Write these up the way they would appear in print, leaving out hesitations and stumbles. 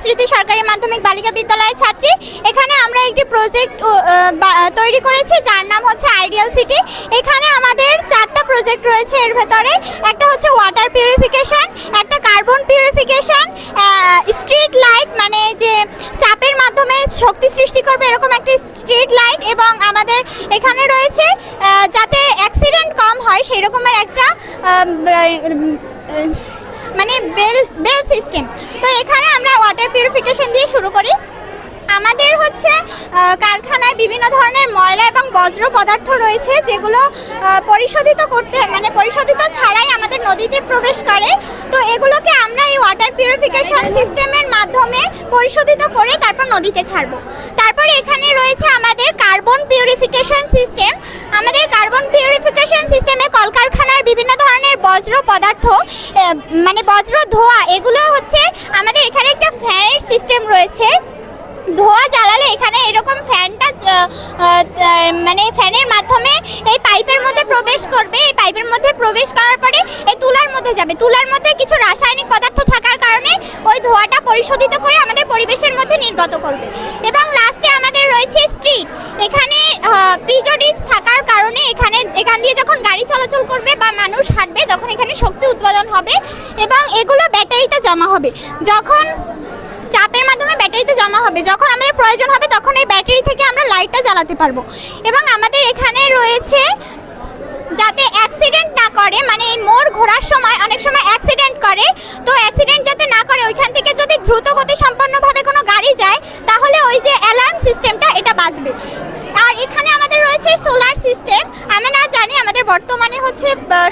স্মৃতি সরকারি মাধ্যমিক বালিকা বিদ্যালয়ের ছাত্রী। এখানে আমরা একটি প্রজেক্ট তৈরি করেছি যার নাম হচ্ছে আইডিয়াল সিটি। এখানে আমাদের 4টা প্রজেক্ট রয়েছে। এর ভেতরে একটা হচ্ছে ওয়াটার পিউরিফিকেশন, একটা কার্বন পিউরিফিকেশন, স্ট্রিট লাইট মানে যে চাপের মাধ্যমে শক্তি সৃষ্টি করবে এরকম একটা স্ট্রিট লাইট, এবং আমাদের এখানে রয়েছে যাতে অ্যাক্সিডেন্ট কম হয় সেই রকমের একটা মানে বেল সিস্টেম। তো এখানে আমরা ওয়াটার পিউরিফিকেশন দিয়ে শুরু করি। আমাদের হচ্ছে কারখানায় বিভিন্ন ধরনের ময়লা এবং বজ্র পদার্থ রয়েছে যেগুলো পরিশোধিত করতে মানে পরিশোধিত ছাড়াই আমাদের নদীতে প্রবেশ করে। তো এগুলোকে আমরা এই ওয়াটার পিউরিফিকেশন সিস্টেমের মাধ্যমে পরিশোধিত করে তারপর নদীতে ছাড়বো। তারপরে এখানে রয়েছে আমাদের কার্বন পিউরিফিকেশন সিস্টেম। আমাদের কার্বন পিউরিফিকেশন সিস্টেমে কলকারখানার বিভিন্ন ধরনের বজ্র পদার্থ মানে বজ্র ধোঁয়া এগুলো হচ্ছে আমাদের এখানে একটা ফ্যানের সিস্টেম রয়েছে। ধোঁয়া জ্বালালে এখানে এরকম ফ্যানটা মানে ফ্যানের মাধ্যমে এই পাইপের মধ্যে প্রবেশ করবে। এই পাইপের মধ্যে প্রবেশ করার পরে এই তুলার মধ্যে যাবে। তুলার মধ্যে কিছু রাসায়নিক পদার্থ থাকার কারণে ওই ধোঁয়াটা পরিশোধিত করে আমাদের পরিবেশের মধ্যে নির্গত করবে। এবং লাস্টে আমাদের রয়েছে স্ট্রিট। এখানে প্রিজোডিক্স থাকার কারণে এখান দিয়ে যখন গাড়ি চলাচল করবে বা মানুষ হাঁটবে তখন এখানে শক্তি উৎপাদন হবে এবং এগুলো ব্যাটারিতে জমা হবে। যখন চাপের মাধ্যমে ব্যাটারিতে জমা হবে, যখন আমাদের প্রয়োজন হবে তখন এই ব্যাটারি থেকে আমরা লাইটটা জ্বালাতে পারবো। এবং আমাদের এখানে রয়েছে যাতে অ্যাক্সিডেন্ট না করে, মানে এই মোড় ঘোরার সময় অনেক সময় অ্যাক্সিডেন্ট করে, তো অ্যাক্সিডেন্ট যাতে না করে ওইখান থেকে যদি দ্রুত গতি সম্পন্নভাবে কোনো গাড়ি যায় তাহলে ওই যে অ্যালার্ম সিস্টেমটা এটা বাজবে। আর এখানে আমাদের রয়েছে সোলার সিস্টেম। আমরা জানি আমাদের বর্তমানে হচ্ছে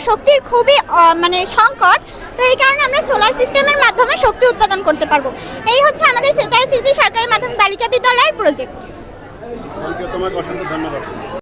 শক্তির খুবই মানে সংকট, তো এই কারণে আমরা সোলার সিস্টেমের মাধ্যমে শক্তি উৎপাদন করতে পারবো। এই হচ্ছে আমাদের স্মৃতি সরকারি মাধ্যমিক বালিকা বিদ্যালয়ের প্রজেক্ট। তোমাকে অসংখ্য ধন্যবাদ।